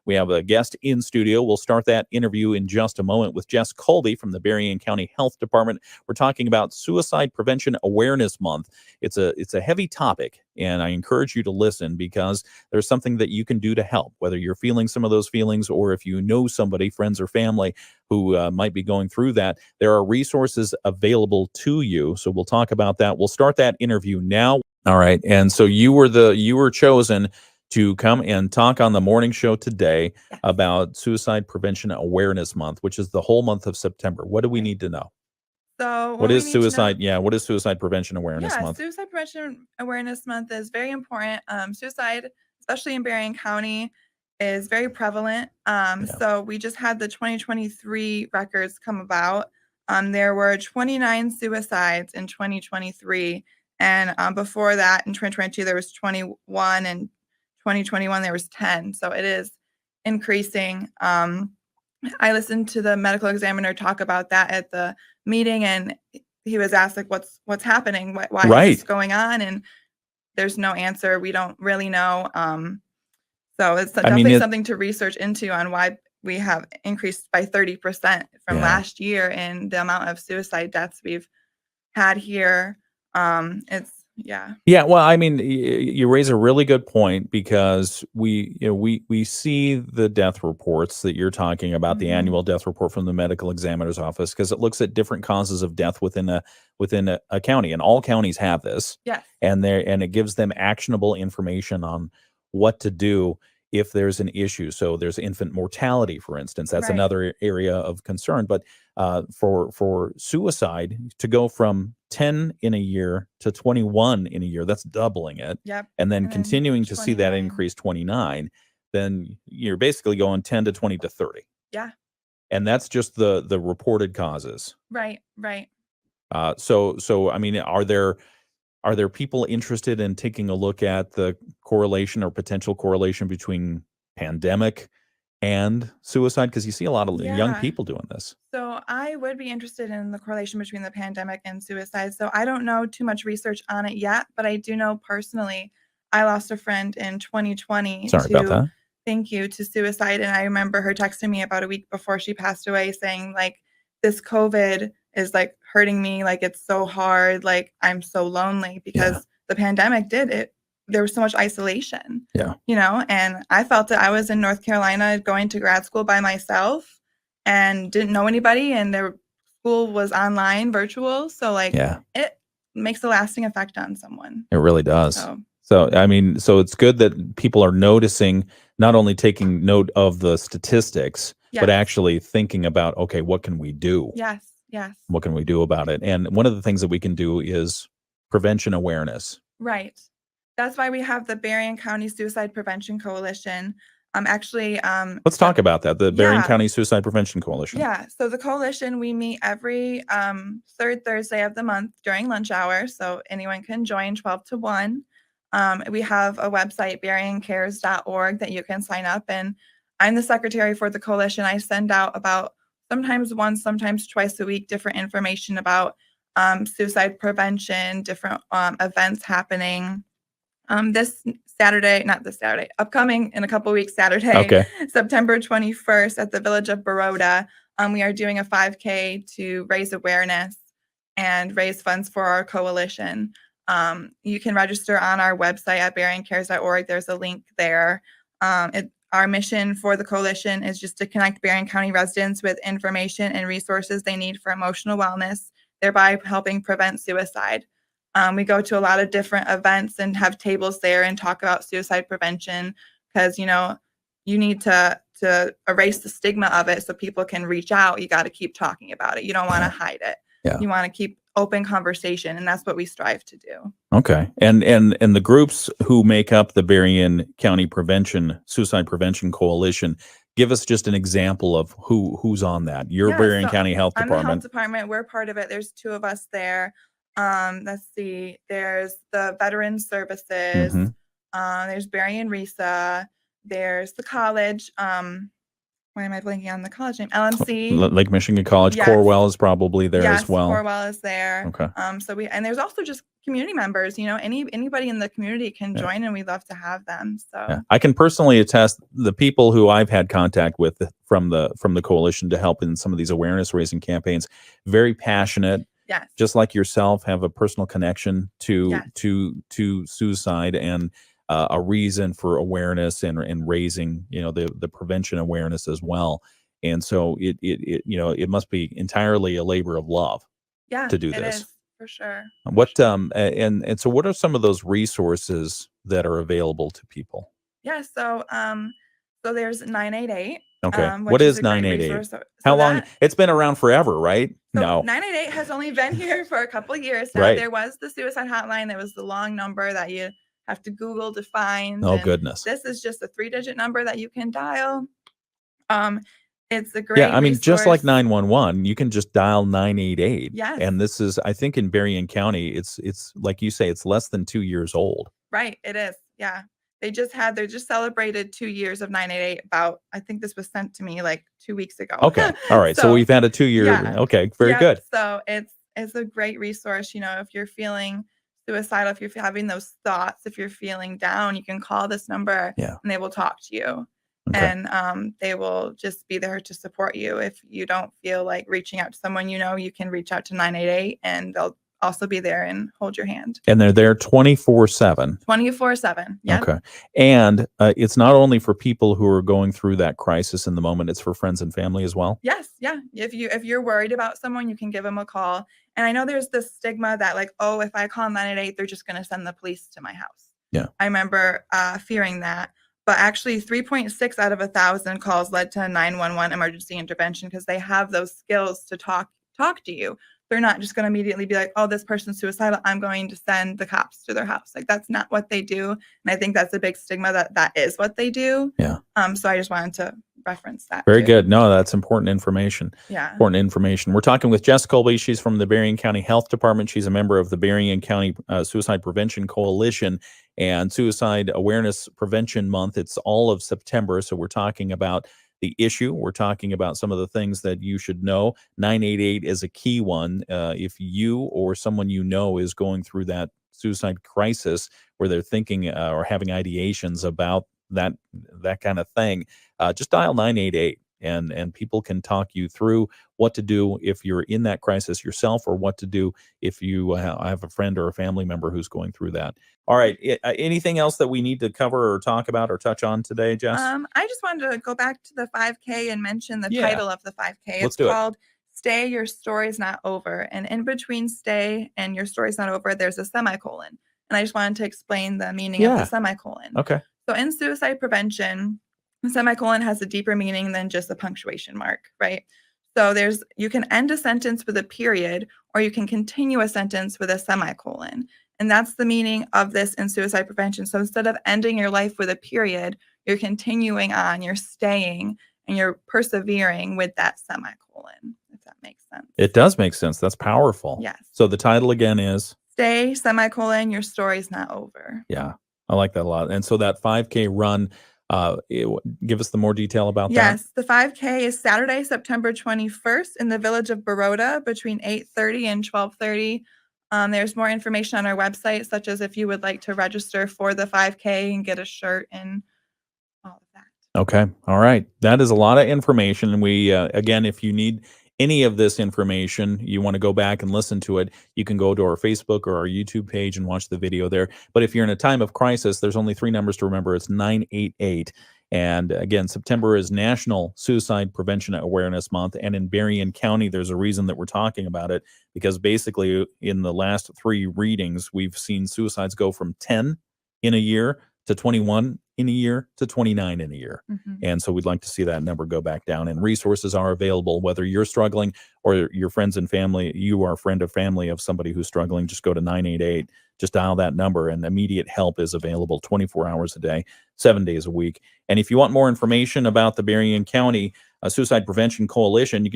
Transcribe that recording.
We have a guest in studio. We'll start that interview in just a moment with Jess Colby from the Berrien County Health Department. We're talking about Suicide Prevention Awareness Month. It's a heavy topic, and I encourage you to listen because there's something that you can do to help, whether you're feeling some of those feelings or if you know somebody, friends or family, who might be going through that. There are resources available to you. So we'll talk about that. We'll start that interview now. All right. And so you were chosen to come and talk on the morning show today about Suicide Prevention Awareness Month, which is the whole month of September. What do we need to know? So what is suicide? Yeah, what is Suicide Prevention Awareness Month? Suicide Prevention Awareness Month is very important. Suicide, especially in Berrien County, is very prevalent. So we just had the 2023 records come about. There were 29 suicides in 2023, and before that, in 2022, there was 21, and 2021 there was 10. So it is increasing. I listened to the medical examiner talk about that at the meeting, and he was asked, like, what's happening? Why is this going on? And there's no answer. We don't really know. So it's definitely something to research into on why we have increased by 30% from last year in the amount of suicide deaths we've had here. Yeah, well, I mean, you raise a really good point because we see the death reports that you're talking about, the annual death report from the medical examiner's office, because it looks at different causes of death within a county, and all counties have this. Yes. And it gives them actionable information on what to do if there's an issue. So there's infant mortality, for instance. That's another area of concern. But for suicide to go from 10 in a year to 21 in a year, that's doubling it. Yep. And then continuing to see that increase 29, then you're basically going 10 to 20 to 30. Yeah. And that's just the reported causes. Right. So I mean, are there people interested in taking a look at the correlation or potential correlation between pandemic and suicide? Because you see a lot of young people doing this. So I would be interested in the correlation between the pandemic and suicide. So I don't know too much research on it yet, but I do know personally, I lost a friend in 2020. Sorry about that. Thank you, to suicide. And I remember her texting me about a week before she passed away saying, like, this COVID is like hurting me. Like, it's so hard. Like, I'm so lonely because the pandemic did it. There was so much isolation, and I felt that I was in North Carolina going to grad school by myself and didn't know anybody, and their school was online, virtual. So it makes a lasting effect on someone. It really does. So I mean, so it's good that people are noticing, not only taking note of the statistics, but actually thinking about, okay, what can we do? Yes. What can we do about it? And one of the things that we can do is prevention awareness. Right. That's why we have the Berrien County Suicide Prevention Coalition. Let's talk about that, the Berrien County Suicide Prevention Coalition. Yeah, so the coalition, we meet every third Thursday of the month during lunch hour, so anyone can join 12 to 1. We have a website, berriencares.org, that you can sign up, and I'm the secretary for the coalition. I send out about sometimes once, sometimes twice a week, different information about suicide prevention, different events happening. Upcoming in a couple weeks, Saturday, September 21st at the Village of Baroda, we are doing a 5K to raise awareness and raise funds for our coalition. You can register on our website at berriencares.org. There's a link there. Our mission for the coalition is just to connect Berrien County residents with information and resources they need for emotional wellness, thereby helping prevent suicide. We go to a lot of different events and have tables there and talk about suicide prevention because, you need to erase the stigma of it so people can reach out. You got to keep talking about it. You don't want to hide it. You want to keep open conversation, and that's what we strive to do. Okay. And the groups who make up the Berrien County Suicide Prevention Coalition, give us just an example of who's on that. Your Berrien County Health Department. I'm the health department. We're part of it. There's 2 of us there. Let's see. There's the Veteran Services. There's Berrien RESA. There's the college. why am I blanking on the college name? LMC. Lake Michigan College. Yes. Corewell is probably there Yes, as well. Corewell is there. Okay. So and there's also just community members, anybody in the community can Yeah. join, and we'd love to have them. So yeah. I can personally attest the people who I've had contact with from the coalition to help in some of these awareness raising campaigns, very passionate. yes, Just like yourself, have a personal connection to Yes. to suicide and a reason for awareness and raising the prevention awareness as well. And so it must be entirely a labor of love yeah, to do it this. is, for sure. What and so what are some of those resources that are available to people? Yeah, so there's 988. Okay. Which What is a great 988? resource. So How long? that- It's been around forever, right? So No. 988 has only been here for a couple of years now. Right. There was the suicide hotline. There was the long number that you have to Google to find. Oh and goodness. This is just a 3-digit number that you can dial. It's a great Yeah, I mean, just like resource. 911, you can just dial 988. Yes. And this is, I think, in Berrien County, it's like you say, it's less than 2 years old. Right, it is. Yeah. They just celebrated 2 years of 988 I think this was sent to me like 2 weeks ago. Okay. All right. So we've had a 2-year. yeah. Okay. Very Yep, good. So it's a great resource. If you're feeling suicidal, if you're having those thoughts, if you're feeling down, you can call this number Yeah. and they will talk to you. Okay. And they will just be there to support you. If you don't feel like reaching out to someone, you can reach out to 988 and they'll also be there and hold your hand. And they're there 24/7. 24/7. Yeah. Okay. And it's not only for people who are going through that crisis in the moment, it's for friends and family as well. Yes. Yeah. If you're worried about someone, you can give them a call. And I know there's this stigma that like, oh, if I call 988, they're just going to send the police to my house. Yeah. I remember fearing that. But actually 3.6 out of 1,000 calls led to 911 emergency intervention because they have those skills to talk to you. They're not just going to immediately be like, oh, this person's suicidal, I'm going to send the cops to their house. Like, that's not what they do. And I think that's a big stigma that is what they do. Yeah. So I just wanted to reference that. Very too. good. No, that's important information. Yeah. Important information. We're talking with Jess Colby. She's from the Berrien County Health Department. She's a member of the Berrien County Suicide Prevention Coalition and Suicide Awareness Prevention Month. It's all of September. So we're talking about the issue. We're talking about some of the things that you should know. 988 is a key one. If you or someone you know is going through that suicide crisis where they're thinking or having ideations about that kind of thing, just dial 988 and people can talk you through what to do if you're in that crisis yourself or what to do if you have a friend or a family member who's going through that. All right. Anything else that we need to cover or talk about or touch on today, Jess? I just wanted to go back to the 5K and mention the Yeah. title of the 5K. Let's do it. It's called Stay, Your Story's Not Over. And in between stay and your story's not over, there's a semicolon. And I just wanted to explain the meaning of Yeah. the semicolon. Okay. So in suicide prevention, the semicolon has a deeper meaning than just a punctuation mark, right? So you can end a sentence with a period, or you can continue a sentence with a semicolon. And that's the meaning of this in suicide prevention. So instead of ending your life with a period, you're continuing on, you're staying, and you're persevering with that semicolon, if that makes sense. It does make sense. That's powerful. Yes. So the title again is? Stay, semicolon, your story's not over. Yeah. I like that a lot. And so that 5K run, give us the more detail about that. Yes, the 5K is Saturday, September 21st in the village of Baroda between 8:30 and 12:30. There's more information on our website, such as if you would like to register for the 5K and get a shirt and all of that. Okay. All right. That is a lot of information. And we, again, if you need any of this information, you want to go back and listen to it, you can go to our Facebook or our YouTube page and watch the video there. But if you're in a time of crisis, there's only 3 numbers to remember. It's 988. And again, September is National Suicide Prevention Awareness Month. And in Berrien County, there's a reason that we're talking about it, because basically in the last 3 readings, we've seen suicides go from 10 in a year to 21 in a year to 29 in a year. Mm-hmm. And so we'd like to see that number go back down, and resources are available, whether you're struggling or your friends and family, you are a friend or family of somebody who's struggling, just go to 988, just dial that number, and immediate help is available 24 hours a day, 7 days a week. And if you want more information about the Berrien County Suicide Prevention Coalition, you can